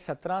17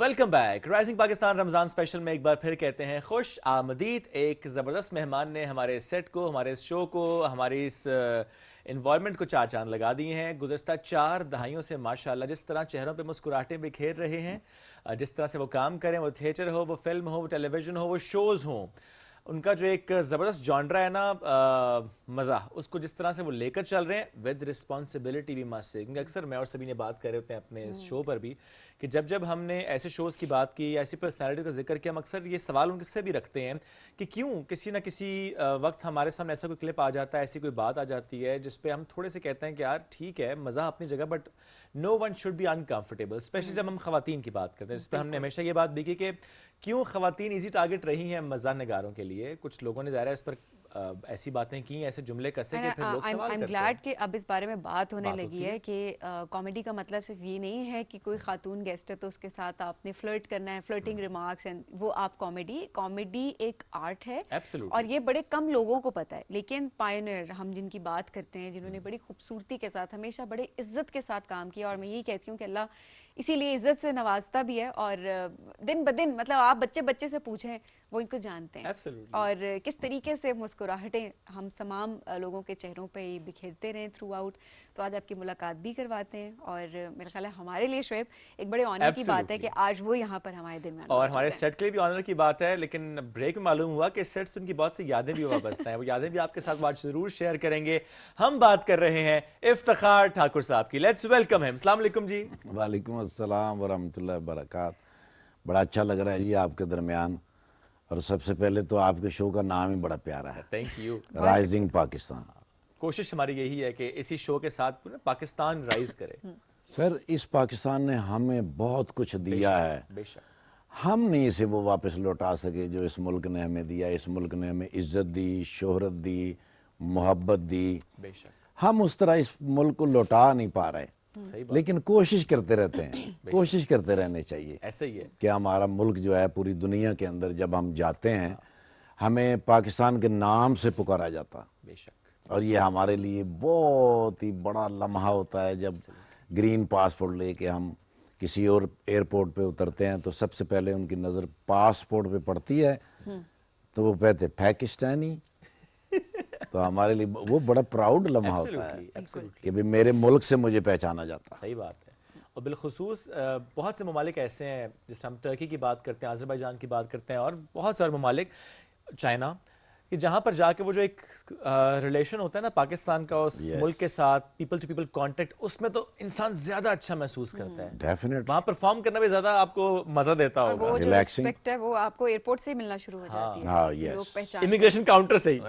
welcome back. Rising Pakistan رمضان special میں ایک بار پھر کہتے ہیں خوش آمدید. ایک زبردست مہمان نے ہمارے سیٹ کو, ہمارے اس شو کو, ہماری اس انوائرمنٹ کو چار چاند لگا دیے ہیں. گزشتہ 4 دہائیوں سے ماشاءاللہ جس طرح چہروں پہ مسکراہٹیں بکھیر رہے ہیں, جس طرح سے وہ کام کریں, وہ تھیٹر ہو, وہ فلم ہو, وہ ٹیلی ویژن ہو, وہ شوز ہوں, ان کا جو ایک زبردست جانرا ہے نا مزہ, اس کو جس طرح سے وہ لے کر چل رہے ہیں ود رسپانسبلٹی بھی مست سے. کیونکہ اکثر میں اور سبھی نے بات کر رہے ہوتے ہیں اپنے اس شو پر بھی کہ جب ہم نے ایسے شوز کی بات کی یا ایسی پرسنالٹی کا ذکر کیا, ہم اکثر یہ سوال ان سے بھی رکھتے ہیں کہ کیوں کسی نہ کسی وقت ہمارے سامنے ایسا کوئی کلپ آ جاتا ہے, ایسی کوئی بات آ جاتی ہے جس پہ ہم تھوڑے سے کہتے ہیں کہ یار ٹھیک ہے مزہ اپنی جگہ, but no one should be uncomfortable, especially جب ہم خواتین کی بات کرتے ہیں. اس پہ ہم نے ہمیشہ یہ بات بھی کی کہ کیوں خواتین ایزی ٹارگٹ رہی ہیں مزہ نگاروں کے لیے. کچھ لوگوں نے ظاہر ہے اس پر ایسی باتیں کی, ایسے جملے کسے کہ پھر لوگ سوال کرتے ہیں. گلیڈ کہ اب اس بارے میں بات ہونے لگی ہے کہ کامیڈی کا مطلب صرف یہ نہیں ہے کہ کوئی خاتون گیسٹ ہے تو اس کے ساتھ آپ نے فلرٹ کرنا ہے, فلرٹنگ ریمارکس, وہ آپ کامیڈی ایک آرٹ ہے اور یہ بڑے کم لوگوں کو پتہ ہے. لیکن پائنیئر ہم جن کی بات کرتے ہیں, جنہوں نے بڑی خوبصورتی کے ساتھ ہمیشہ بڑے عزت کے ساتھ کام کیا, اور میں یہی کہتی ہوں کہ اللہ اسی لیے عزت سے نوازتا بھی ہے, اور دن بدن مطلب آپ بچے سے پوچھیں وہ ان کو جانتے ہیں, اور کس طریقے سے مسکراہٹیں ہم تمام لوگوں کے چہروں پہ بکھیرتے رہیں تھرو آؤٹ. تو آج آپ کی ملاقات بھی کرواتے ہیں, اور میرے خیال ہے ہمارے لیے شعیب ایک بڑے آنر کی بات ہے کہ آج وہ یہاں پر ہمارے درمیان, اور ہمارے سیٹ کے لیے بھی آنر کی بات ہے. لیکن بریک میں معلوم ہوا کہ سیٹ سے ان کی بہت سی یادیں بھی وابستہ ہیں, وہ یادیں بھی آپ کے ساتھ بات ضرور شیئر کریں گے. ہم بات کر رہے ہیں افتخار ٹھاکر صاحب کی. لیٹس ویلکم ہم. السلام علیکم جی. وعلیکم السلام ورحمۃ اللہ وبرکاتہ. بڑا اچھا لگ رہا ہے جی آپ کے درمیان, اور سب سے پہلے تو آپ کے شو کا نام ہی بڑا پیارا ہے, تھینک یو. رائزنگ پاکستان. کوشش ہماری یہی ہے کہ اسی شو کے ساتھ پاکستان رائز کرے. سر اس پاکستان نے ہمیں بہت کچھ دیا ہے, بے شک ہم نہیں اسے وہ واپس لوٹا سکے جو اس ملک نے ہمیں دیا. اس ملک نے ہمیں عزت دی, شہرت دی, محبت دی. بے شک ہم اس طرح اس ملک کو لوٹا نہیں پا رہے, لیکن کوشش کرتے رہتے ہیں, کوشش کرتے رہنے چاہیے. ایسا ہی ہے کہ ہمارا ملک جو ہے پوری دنیا کے اندر جب ہم جاتے ہیں ہمیں پاکستان کے نام سے پکارا جاتا, بے شک, اور یہ ہمارے لیے بہت ہی بڑا لمحہ ہوتا ہے جب گرین پاسپورٹ لے کے ہم کسی اور ایئرپورٹ پہ اترتے ہیں تو سب سے پہلے ان کی نظر پاسپورٹ پہ پڑتی ہے تو وہ کہتے پاکستانی. تو ہمارے لیے وہ بڑا پراؤڈ لمحہ ہوتا ہے کہ میرے ملک سے مجھے پہچانا جاتا. صحیح بات ہے. اور بالخصوص بہت سے ممالک ایسے ہیں, جیسے ہم ترکی کی بات کرتے ہیں, آذربائیجان کی بات کرتے ہیں, اور بہت سارے ممالک, چائنا, کہ جہاں پر جا کے وہ جو ایک ریلیشن ہوتا ہے نا پاکستان کا اس ملک کے ساتھ, پیپل ٹو پیپل کانٹیکٹ, اس میں تو انسان زیادہ اچھا محسوس کرتا ہے. ڈیفینیٹ وہاں پرفارم کرنا بھی زیادہ آپ کو مزہ دیتا ہوگا. وہ جو ریسپیکٹ ہے وہ آپ کو ایئرپورٹ سے ملنا شروع ہو جاتی ہے. ہاں یس, لوگ پہچان امیگریشن کاؤنٹر سے ہی.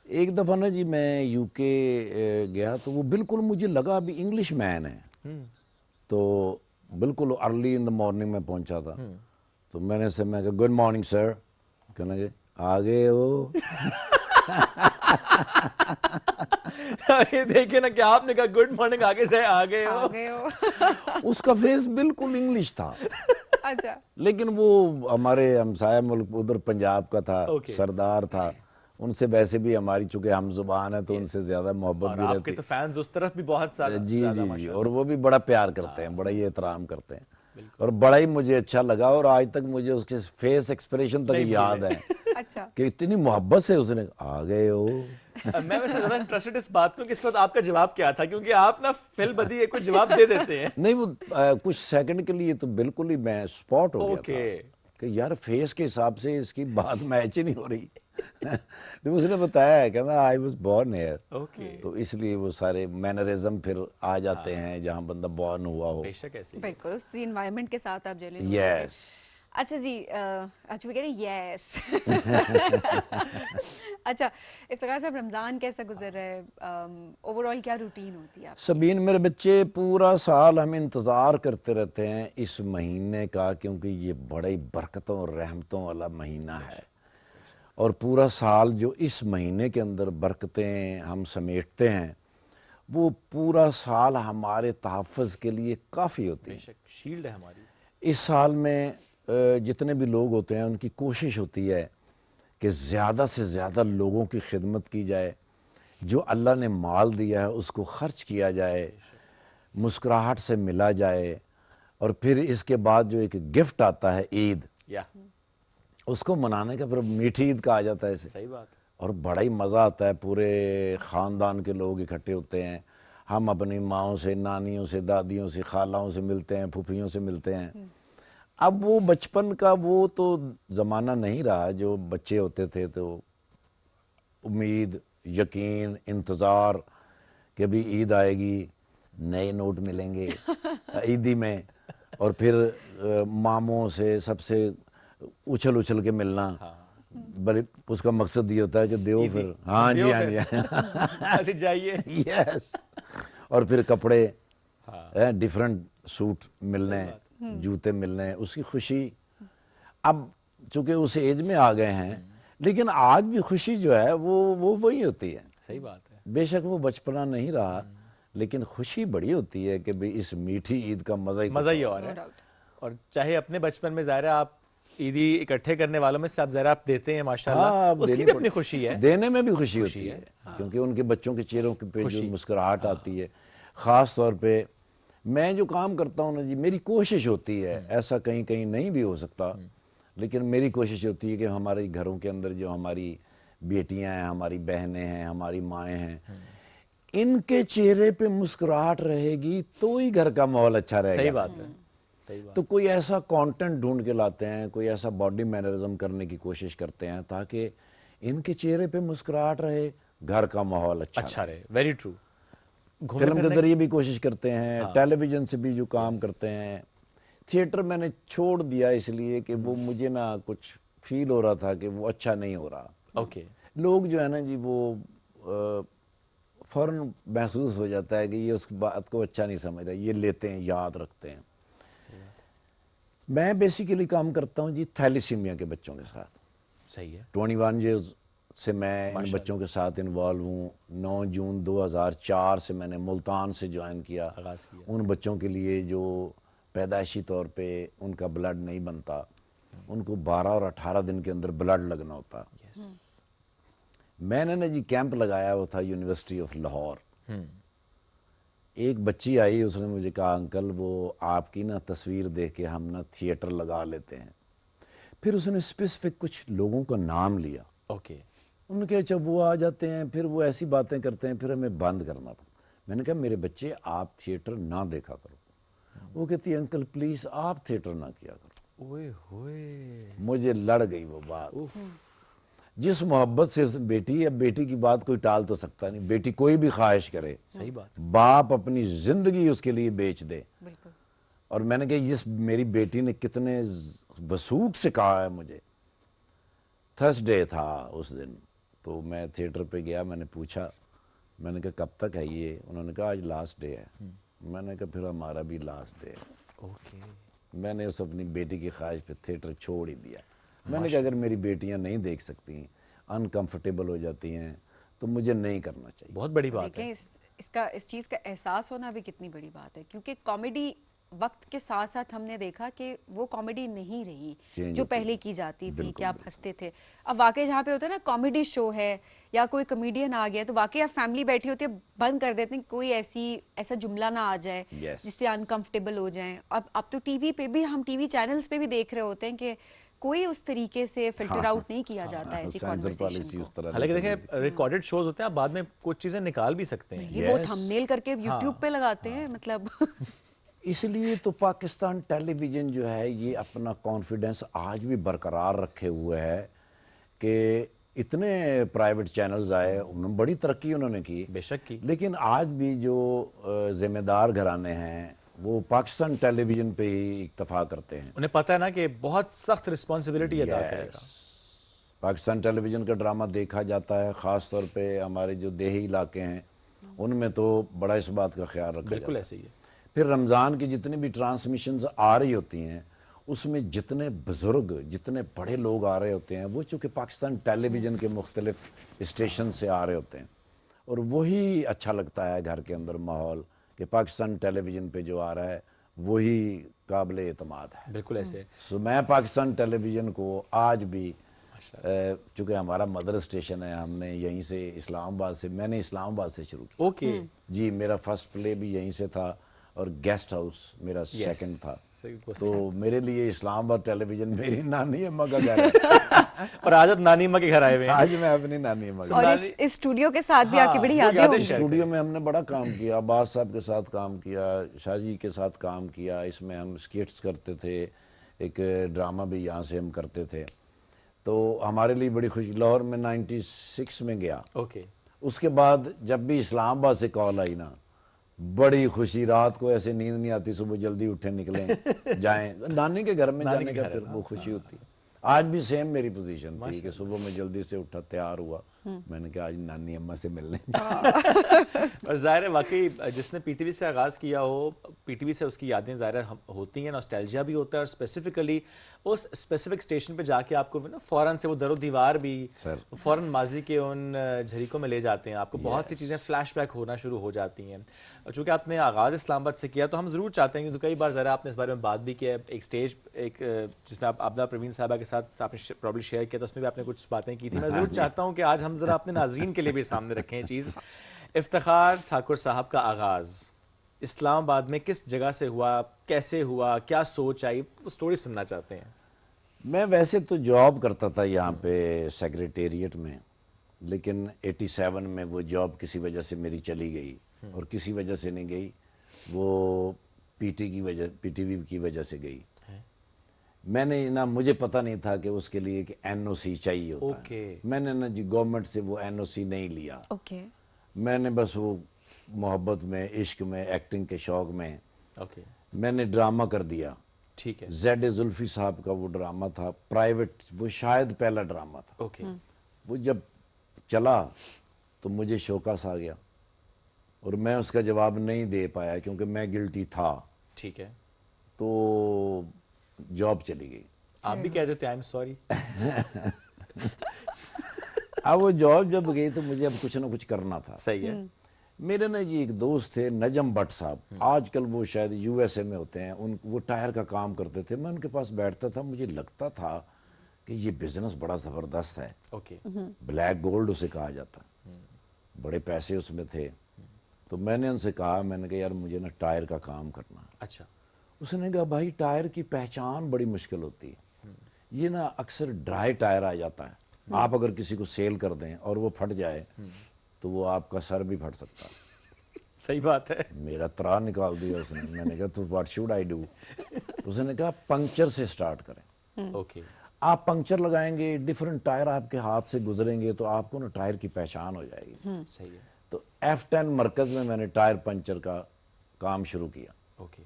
ایک دفعہ نا جی میں یو کے گیا تو وہ بالکل مجھے لگا ابھی انگلش مین ہے, تو بالکل ارلی ان دا مارننگ میں پہنچا تھا, تو میں نے کہا گڈ مارننگ سر, کہنا کہ آگے ہو. دیکھیں نا کہ آپ نے کہا گڈ مارننگ, آگے سے آگے ہو. اس کا فیس بالکل انگلش تھا, اچھا, لیکن وہ ہمارے ہمسایہ ملک ادھر پنجاب کا تھا, سردار تھا, ان سے ویسے بھی ہماری چونکہ ہم زبان ہے تو ان سے زیادہ محبت بھی رہتی. آپ کے تو فینز اس طرف بھی بہت سارے. جی جی, اور وہ بھی بڑا پیار کرتے ہیں, بڑا ہی احترام کرتے ہیں, اور بڑا ہی مجھے اچھا لگا, اور آج تک مجھے اس کے فیس ایکسپریشن تک یاد ہے اچھا, کہ اتنی محبت سے اس نے آ گئے ہو. میں ویسے زیادہ انٹرسٹڈ اس بات میں کہ اس کے بعد آپ کا جواب کیا تھا, کیونکہ آپ نا فل بدی ایک کوئی جواب دے دیتے ہیں. نہیں وہ کچھ سیکنڈ کے لیے تو بالکل ہی میں سپاٹ ہو گیا تھا کہ یار فیس کے حساب سے اس کی بات میچ ہی نہیں ہو رہی. اس نے بتایا ہے کہنا آئی واز بورن ہیئر, تو اس لیے وہ سارے مینرزم پھر آ جاتے ہیں جہاں بندہ بورن ہوا ہو. بالکل اس انوائرمنٹ کے ساتھ آپ جیلے. یس. اچھا جی, اچھا وہ کہہ رہے ہیں یس. اچھا افتخار صاحب, رمضان کیسا گزر رہا ہے, اوور آل کیا روٹین ہوتی ہے آپ؟ سبین میرے بچے, پورا سال ہم انتظار کرتے رہتے ہیں اس مہینے کا, کیونکہ یہ بڑی برکتوں اور رحمتوں والا مہینہ ہے, اور پورا سال جو اس مہینے کے اندر برکتیں ہم سمیٹتے ہیں وہ پورا سال ہمارے تحفظ کے لیے کافی ہوتی ہے. شیلڈ ہے ہماری. اس سال میں جتنے بھی لوگ ہوتے ہیں ان کی کوشش ہوتی ہے کہ زیادہ سے زیادہ لوگوں کی خدمت کی جائے, جو اللہ نے مال دیا ہے اس کو خرچ کیا جائے, مسکراہٹ سے ملا جائے, اور پھر اس کے بعد جو ایک گفٹ آتا ہے عید، یا اس کو منانے کا پھر میٹھی عید کہا جاتا ہے اسے، صحیح بات ہے. اور بڑا ہی مزہ آتا ہے. پورے خاندان کے لوگ اکٹھے ہوتے ہیں، ہم اپنی ماؤں سے، نانیوں سے، دادیوں سے، خالاؤں سے ملتے ہیں، پھوپھیوں سے ملتے ہیں. اب وہ بچپن کا وہ تو زمانہ نہیں رہا جو بچے ہوتے تھے تو امید، یقین، انتظار کہ ابھی عید آئے گی، نئے نوٹ ملیں گے عیدی میں، اور پھر ماموں سے سب سے اچھل اچھل کے ملنا. بلکہ اس کا مقصد یہ ہوتا ہے کہ دیو پھر، ہاں جی ہاں جی ایسے جائیے. یس. اور پھر کپڑے ڈیفرنٹ سوٹ ملنے، جوتے ملنے، اس کی خوشی. اب چونکہ اس ایج میں آ گئے ہیں، لیکن آج بھی خوشی جو ہے وہ وہی ہوتی ہے. صحیح بات ہے. بے شک وہ بچپنا نہیں رہا، لیکن خوشی بڑی ہوتی ہے کہ بھئی اس میٹھی عید کا مزہ ہی اور ہے. اور چاہے اپنے بچپن میں ظاہر ہے آپ عیدی اکٹھے کرنے والوں میں سے آپ ذرا آپ دیتے ہیں ماشاءاللہ، اس کی بھی اپنی خوشی ہے، دینے میں بھی خوشی ہوتی ہے، کیونکہ ان کے بچوں کے چہروں پہ جو مسکراہٹ آتی ہے. خاص طور پہ میں جو کام کرتا ہوں نا جی، میری کوشش ہوتی ہے، ایسا کہیں کہیں نہیں بھی ہو سکتا، لیکن میری کوشش ہوتی ہے کہ ہمارے گھروں کے اندر جو ہماری بیٹیاں ہیں، ہماری بہنیں ہیں، ہماری مائیں ہیں، ان کے چہرے پہ مسکراہٹ رہے گی تو ہی گھر کا ماحول اچھا رہے گا. صحیح بات ہے. صحیح بات. تو کوئی ایسا کانٹینٹ ڈھونڈ کے لاتے ہیں، کوئی ایسا باڈی مینرزم کرنے کی کوشش کرتے ہیں تاکہ ان کے چہرے پہ مسکراہٹ رہے، گھر کا ماحول اچھا رہے. Very true. فلم کے ذریعے بھی کوشش کرتے ہیں، ٹیلی ویژن سے بھی جو کام کرتے ہیں. تھیٹر میں نے چھوڑ دیا اس لیے کہ وہ مجھے نا کچھ فیل ہو رہا تھا کہ وہ اچھا نہیں ہو رہا. اوکے. لوگ جو ہے نا جی وہ فوراً محسوس ہو جاتا ہے کہ یہ اس بات کو اچھا نہیں سمجھ رہا، یہ لیتے ہیں، یاد رکھتے ہیں. میں بیسیکلی کام کرتا ہوں جی تھیلیسیمیا کے بچوں کے ساتھ. صحیح ہے. 21 ایئرز سے میں ان بچوں کے ساتھ انوالو ہوں. 9 جون 2004 سے میں نے ملتان سے جوائن کیا. ان بچوں کے لیے جو پیدائشی طور پہ ان کا بلڈ نہیں بنتا، ان کو 12 اور 18 دن کے اندر بلڈ لگنا ہوتا. میں نے نا جی کیمپ لگایا وہ تھا یونیورسٹی آف لاہور. ایک بچی آئی، اس نے مجھے کہا انکل وہ آپ کی نا تصویر دیکھ کے ہم نا تھیٹر لگا لیتے ہیں. پھر اس نے اسپیسیفک کچھ لوگوں کا نام لیا. اوکے. انہوں نے کہا جب وہ آ جاتے ہیں پھر وہ ایسی باتیں کرتے ہیں، پھر ہمیں بند کرنا پڑتا. میں نے کہا میرے بچے آپ تھیٹر نہ دیکھا کرو. وہ کہتی ہے انکل پلیز آپ تھیٹر نہ کیا کرو. اوئے ہوئے. مجھے لڑ گئی وہ بات. جس محبت سے بیٹی، اب بیٹی کی بات کوئی ٹال تو سکتا نہیں، بیٹی کوئی بھی خواہش کرے، صحیح بات. باپ اپنی زندگی اس کے لیے بیچ دے. بالکل. اور میں نے کہا جس میری بیٹی نے کتنے وثوق سے کہا ہے مجھے. تھرسڈے تھا اس دن، تو میں تھیٹر پہ گیا. میں نے پوچھا، میں نے کہا کب تک ہے یہ؟ انہوں نے کہا آج لاسٹ ڈے ہے. میں نے کہا پھر ہمارا بھی لاسٹ ڈے ہے. اوکے. میں نے اس اپنی بیٹی کی خواہش پہ تھیٹر چھوڑ ہی دیا. میں نے کہا اگر میری بیٹیاں نہیں دیکھ سکتی، انکمفرٹیبل ہو جاتی ہیں، تو مجھے نہیں کرنا چاہیے. بہت بڑی بات ہے. اس چیز کا احساس ہونا بھی کتنی بڑی بات ہے، کیونکہ کامیڈی وقت کے ساتھ ساتھ ہم نے دیکھا کہ وہ کامیڈی نہیں رہی جو پہلے کی جاتی تھی کہ آپ ہنستے تھے. اب واقعی جہاں پہ ہوتا ہے نا کامیڈی شو ہے یا کوئی کمیڈین آ گیا تو واقعی آپ فیملی بیٹھی ہوتی ہے بند کر دیتے ہیں، کوئی ایسا جملہ نہ آ جائے جس سے انکمفرٹیبل ہو جائیں. اب تو ٹی وی پہ بھی، ہم ٹی وی چینلز پہ بھی دیکھ رہے ہوتے ہیں کہ کوئی اس طریقے سے فلٹر آؤٹ نہیں کیا جاتا ہے ایسی کانورسیشن کو. حالانکہ دیکھیں ریکارڈڈ شوز ہوتے ہیں، آپ بعد میں کچھ چیزیں نکال بھی سکتے ہیں. یہ وہ تھمبنیل کر کے یوٹیوب پہ لگاتے ہیں مطلب. اس لیے تو پاکستان ٹیلی ویژن جو ہے یہ اپنا کانفیڈنس آج بھی برقرار رکھے ہوئے ہے کہ اتنے پرائیویٹ چینلز آئے، بڑی ترقی انہوں نے کی، بے شک کی، لیکن آج بھی جو ذمہ دار گھرانے ہیں وہ پاکستان ٹیلی ویژن پہ ہی اکتفا کرتے ہیں. انہیں پتہ ہے نا کہ بہت سخت رسپانسبلٹی ادا کرے گا. پاکستان ٹیلی ویژن کا ڈرامہ دیکھا جاتا ہے، خاص طور پہ ہمارے جو دیہی علاقے ہیں ان میں تو بڑا اس بات کا خیال رکھا جاتا ہے. بالکل ایسے ہی ہے. پھر رمضان کی جتنی بھی ٹرانسمیشنز آ رہی ہوتی ہیں اس میں جتنے بزرگ، جتنے بڑے لوگ آ رہے ہوتے ہیں وہ چونکہ پاکستان ٹیلی ویژن کے مختلف اسٹیشن سے آ رہے ہوتے ہیں، اور وہی اچھا لگتا ہے گھر کے اندر ماحول کہ پاکستان ٹیلی ویژن پہ جو آ رہا ہے وہی قابل اعتماد ہے. بالکل ایسے. سو میں پاکستان ٹیلی ویژن کو آج بھی، چونکہ ہمارا مدر اسٹیشن ہے، ہم نے یہیں سے اسلام آباد سے، میں نے اسلام آباد سے شروع کیا. اوکے. جی میرا فرسٹ پلے بھی یہیں سے تھا اور گیسٹ ہاؤس میرا سیکنڈ تھا. تو میرے لیے اسلام آباد ٹیلی ویژن میری نانی اماں کا گھر ہے اور آج آپ نانی اماں کے گھر آئے ہوئے ہیں. آج میں اپنی نانی اماں اور اس اسٹوڈیو کے ساتھ بھی آپ کی بڑی یادیں ہوں گی. اسٹوڈیو میں ہم نے بڑا کام کیا, عباس صاحب کے ساتھ کام کیا, شاہ جی کے ساتھ کام کیا. اس میں ہم اسکٹس کرتے تھے, ایک ڈرامہ بھی یہاں سے ہم کرتے تھے. تو ہمارے لیے بڑی خوشی. لاہور میں 96 میں گیا. اوکے. اس کے بعد جب بھی اسلام آباد سے کال آئی نا, بڑی خوشی, رات کو ایسے نیند نہیں آتی, صبح جلدی اٹھیں نکلیں جائیں نانی کے گھر میں جانے کا, پھر وہ خوشی ہوتی. آج بھی سیم میری پوزیشن تھی کہ صبح میں جلدی سے اٹھا, تیار ہوا, میں نے کہا آج نانی اماں سے ملنے. اور ظاہر ہے واقعی جس نے پی ٹی وی سے آغاز کیا ہو, پی ٹی وی سے اس کی یادیں ظاہر ہوتی ہیں, نوسٹیلجیا بھی ہوتا ہے, اور اسپیسیفکلی اس اسپیسیفک اسٹیشن پہ جا کے آپ کو فوراً سے وہ در و دیوار بھی فوراً ماضی کے ان جھریکوں میں لے جاتے ہیں. آپ کو بہت سی چیزیں فلیش بیک ہونا شروع ہو جاتی ہیں. چونکہ آپ نے آغاز اسلام آباد سے کیا تو ہم ضرور چاہتے ہیں, کیونکہ کئی بار ذرا آپ نے اس بارے میں بات بھی کیا, ایک اسٹیج ایک جس میں آپ عابدہ پروین صاحبہ کے ساتھ آپ نے پرابلی شیئر کیا, تو اس میں بھی آپ نے کچھ باتیں کی تھیں. میں ضرور چاہتا ہوں کہ آج ہم ذرا اپنے ناظرین کے لیے بھی سامنے رکھیں یہ چیز. افتخار ٹھاکر صاحب کا آغاز اسلام آباد میں کس جگہ سے ہوا, کیسے ہوا, کیا سوچ آئی, وہ سٹوری سننا چاہتے ہیں. میں ویسے تو جاب کرتا تھا یہاں پہ سیکریٹریٹ میں, لیکن 87 میں وہ جاب کسی وجہ سے میری چلی گئی, اور کسی وجہ سے نہیں گئی, وہ پی ٹی وی کی وجہ سے گئی. میں نے نا, مجھے پتہ نہیں تھا کہ اس کے لیے کہ این او سی چاہیے ہوتا ہے. میں نے نا جی گورنمنٹ سے وہ این او سی نہیں لیا. میں نے بس وہ محبت میں, عشق میں, ایکٹنگ کے شوق میں میں نے ڈرامہ کر دیا. ٹھیک ہے. زیڈ زلفی صاحب کا وہ ڈرامہ تھا پرائیویٹ, وہ شاید پہلا ڈرامہ تھا. وہ جب چلا تو مجھے شوکاس آ گیا, اور میں اس کا جواب نہیں دے پایا کیونکہ میں گلٹی تھا. ٹھیک ہے. تو جاب چلی گئی. آپ بھی کہہ دیتے آئی ایم سوری. اب وہ جاب جب گئی تو مجھے اب کچھ نہ کچھ کرنا تھا. صحیح ہے. میرے نا جی ایک دوست تھے نجم بٹ صاحب, آج کل وہ شاید یو ایس اے میں ہوتے ہیں, وہ ٹائر کا کام کرتے تھے. میں ان کے پاس بیٹھتا تھا, مجھے لگتا تھا کہ یہ بزنس بڑا زبردست ہے. بلیک گولڈ اسے کہا جاتا, بڑے پیسے اس میں تھے. تو میں نے ان سے کہا, میں نے کہا یار مجھے نا ٹائر کا کام کرنا. اچھا. اس نے کہا بھائی ٹائر کی پہچان بڑی مشکل ہوتی ہے, یہ نا اکثر ڈرائی ٹائر آ جاتا ہے. آپ اگر کسی کو سیل کر دیں اور وہ پھٹ جائے تو وہ آپ کا سر بھی پھٹ سکتا ہے. صحیح بات ہے. میرا ترا نکال دیا اس نے. میں نے کہا تو واٹ شوڈ آئی ڈو. اس نے کہا پنکچر سے سٹارٹ کریں. اوکے. آپ پنکچر لگائیں گے, ڈیفرنٹ ٹائر آپ کے ہاتھ سے گزریں گے تو آپ کو نا ٹائر کی پہچان ہو جائے گی. صحیح ہے. تو F10 مرکز میں نے ٹائر پنچر کا کام شروع کیا. اوکے.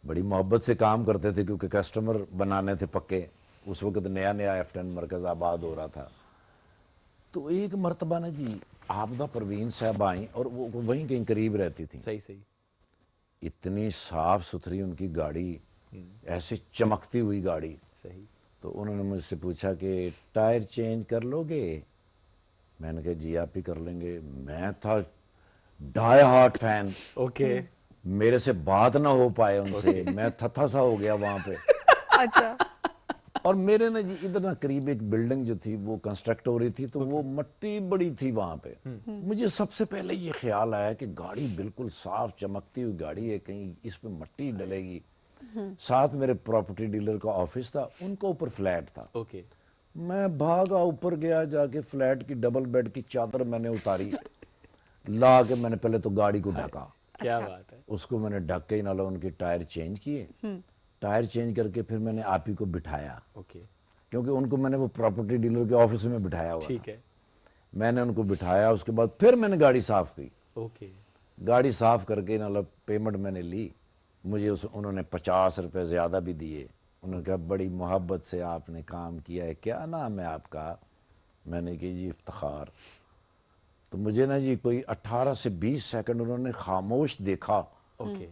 بڑی محبت سے کام کرتے تھے کیونکہ کسٹمر بنانے تھے پکے. اس وقت نیا نیا F10 مرکز آباد ہو رہا تھا. تو ایک مرتبہ نا جی عابدہ پروین صاحب آئیں, اور وہ وہیں کہیں قریب رہتی تھی. صحیح. اتنی صاف ستھری ان کی گاڑی, ایسے چمکتی ہوئی گاڑی. صحیح. تو انہوں نے مجھ سے پوچھا کہ ٹائر چینج کر لو گے. میں نے کہا جی آپ ہی کر لیں گے. میں تھا ڈائی ہارٹ فین. اوکے. میرے سے بات نہ ہو پائے ان سے, میں تھا سا ہو گیا وہاں پہ. اچھا. اور میرے نا جی ادھر نا قریب ایک بلڈنگ جو تھی وہ کنسٹرکٹ ہو رہی تھی, تو وہ مٹی بڑی تھی وہاں پہ. مجھے سب سے پہلے یہ خیال آیا کہ گاڑی بالکل صاف چمکتی ہوئی گاڑی ہے, کہیں اس پہ مٹی ڈلے گی. ساتھ میرے پراپرٹی ڈیلر کا آفس تھا, ان کا اوپر فلیٹ تھا. اوکے. میں بھاگا اوپر گیا, جا کے فلیٹ کی ڈبل بیڈ کی چادر میں نے اتاری, لا کے میں نے پہلے تو گاڑی کو ڈھکا. کیا بات ہے. اس کو میں نے ڈھک کے نالا ان کے ٹائر چینج کیے. ٹائر چینج کر کے پھر میں نے آپ ہی کو بٹھایا. اوکے. کیونکہ ان کو میں نے وہ پراپرٹی ڈیلر کے آفس میں بٹھایا ہوا. ٹھیک ہے. میں نے ان کو بٹھایا, اس کے بعد پھر میں نے گاڑی صاف کی. اوکے. گاڑی صاف کر کے نالا پیمنٹ میں نے لی. مجھے انہوں نے 50 روپے زیادہ بھی دیے. انہوں نے کہا بڑی محبت سے آپ نے کام کیا ہے, کیا نام ہے آپ کا. میں نے کہا جی افتخار. تو مجھے نا جی کوئی 18 سے 20 سیکنڈ انہوں نے خاموش دیکھا. اوکے.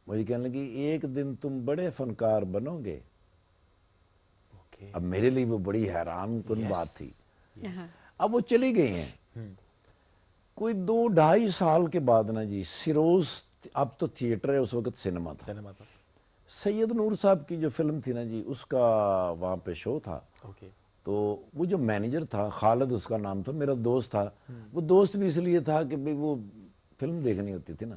مجھے کہنے لگی ایک دن تم بڑے فنکار بنو گے. اب میرے لیے وہ بڑی حیران کن بات تھی. اب وہ چلی گئی ہیں. کوئی 2-2.5 سال کے بعد نا جی سیروز, اب تو تھیٹر ہے, اس وقت سینما تھا. سید نور صاحب کی جو فلم تھی نا جی, اس کا وہاں پہ شو تھا. تو وہ جو مینیجر تھا, خالد اس کا نام تھا, میرا دوست تھا. وہ دوست بھی اس لیے تھا کہ وہ فلم دیکھنی ہوتی تھی نا.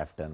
F10